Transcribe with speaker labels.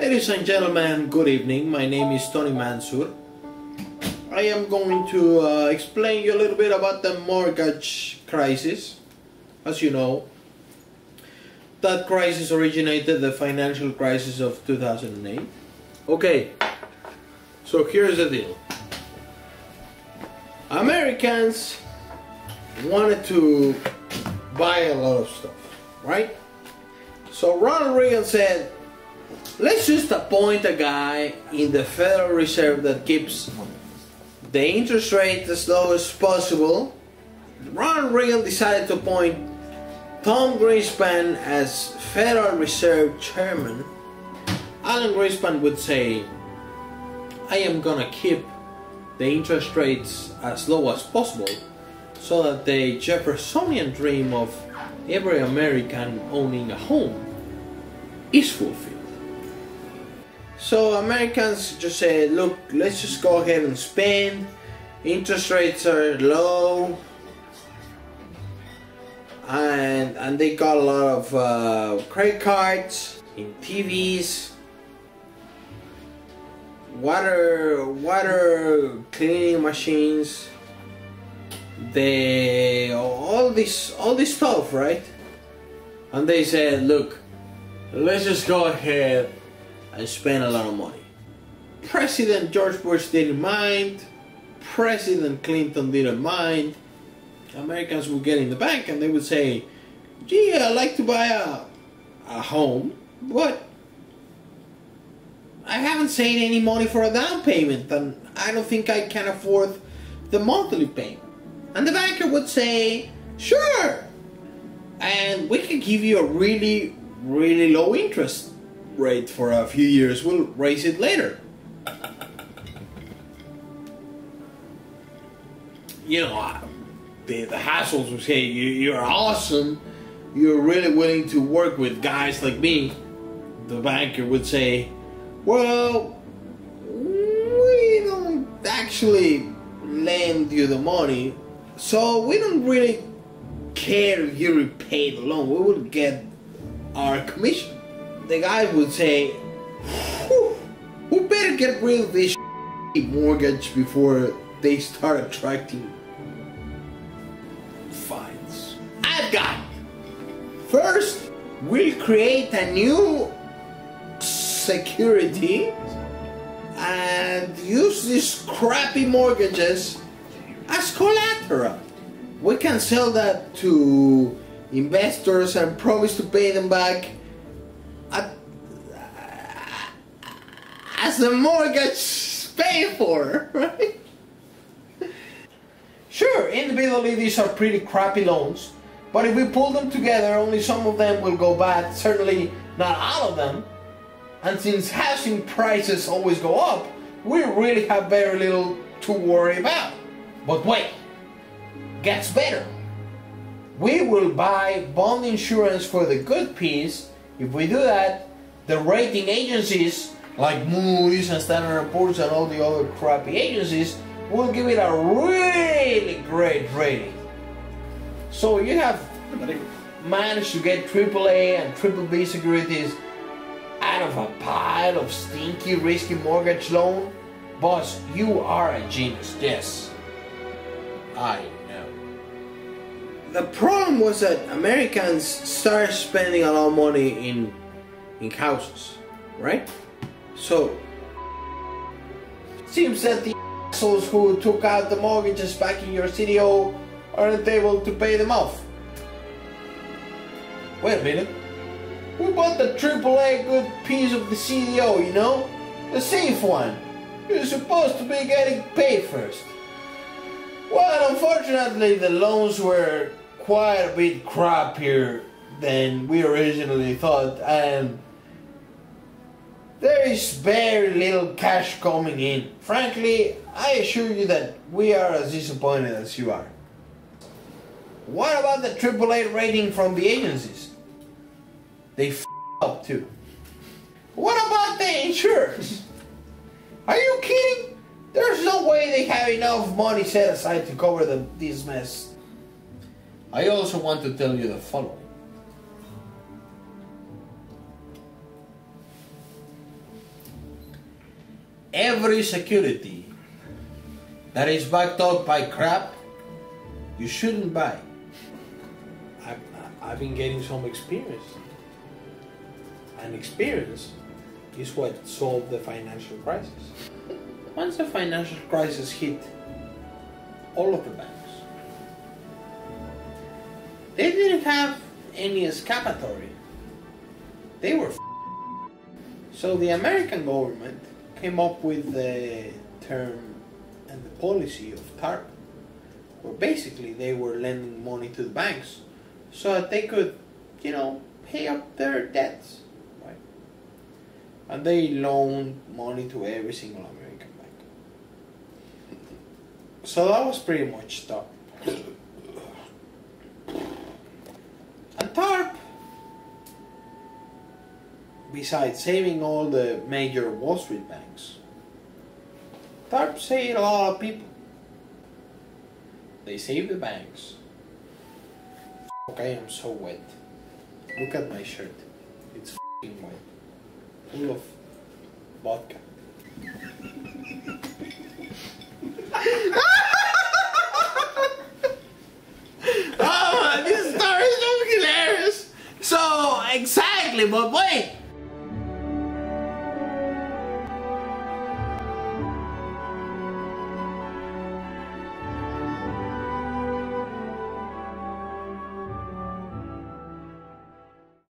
Speaker 1: Ladies and gentlemen, good evening. My name is Tony Mansur. I am going to explain you a little bit about the mortgage crisis. As you know, that crisis originated the financial crisis of 2008. Okay, so here's the deal. Americans wanted to buy a lot of stuff, right? So Ronald Reagan said, let's just appoint a guy in the Federal Reserve that keeps the interest rate as low as possible. Ronald Reagan decided to appoint Tom Greenspan as Federal Reserve Chairman. Alan Greenspan would say, I am gonna keep the interest rates as low as possible so that the Jeffersonian dream of every American owning a home is fulfilled. So Americans just say, look, let's just go ahead and spend. Interest rates are low, and they got a lot of credit cards, in TVs, water cleaning machines, all this stuff, right? And they said, look, let's just go ahead and spend a lot of money. President George Bush didn't mind. President Clinton didn't mind. Americans would get in the bank and they would say, gee, I'd like to buy a home, but I haven't saved any money for a down payment and I don't think I can afford the monthly payment. And the banker would say, sure, and we can give you a really, really low interest rate for a few years. We'll raise it later. You know, the hassles would say, you're awesome. You're really willing to work with guys like me. The banker would say, well, we don't actually lend you the money, so we don't really care if you repay the loan. We will get our commission. The guy would say, we better get rid of this mortgage before they start attracting fines. I've got it. First, we'll create a new security and use these crappy mortgages as collateral. We can sell that to investors and promise to pay them back as the mortgage paid for, right? Sure, individually these are pretty crappy loans, but if we pull them together, only some of them will go bad, certainly not all of them. And since housing prices always go up, we really have very little to worry about. But wait, gets better. We will buy bond insurance for the good piece. If we do that, the rating agencies like Moody's and Standard & Poor's and all the other crappy agencies will give it a really great rating. So you have managed to get AAA and BBB securities out of a pile of stinky, risky mortgage loan. Boss, you are a genius. Yes, I know. The problem was that Americans started spending a lot of money in houses, right? So, it seems that the assholes who took out the mortgages back in your CDO aren't able to pay them off. Wait a minute. We bought the AAA good piece of the CDO, you know? The safe one. You're supposed to be getting paid first. Well, unfortunately, the loans were quite a bit crappier than we originally thought, and there is very little cash coming in. Frankly, I assure you that we are as disappointed as you are. What about the AAA rating from the agencies? They up too. What about the insurers? Are you kidding? There's no way they have enough money set aside to cover this mess. I also want to tell you the following. every security that is backed up by crap, you shouldn't buy. I've been getting some experience. And experience is what solved the financial crisis. Once the financial crisis hit all of the banks, they didn't have any escapatory. They were So the American government came up with the term and the policy of TARP, where basically they were lending money to the banks so that they could, pay up their debts, right? And they loaned money to every single American bank. So that was pretty much TARP. And TARP, besides saving all the major Wall Street banks, TARP saved a lot of people. They saved the banks. Okay, I'm so wet. Look at my shirt. It's f***ing wet. Full of vodka. Oh, this story is so hilarious. So, exactly, but wait.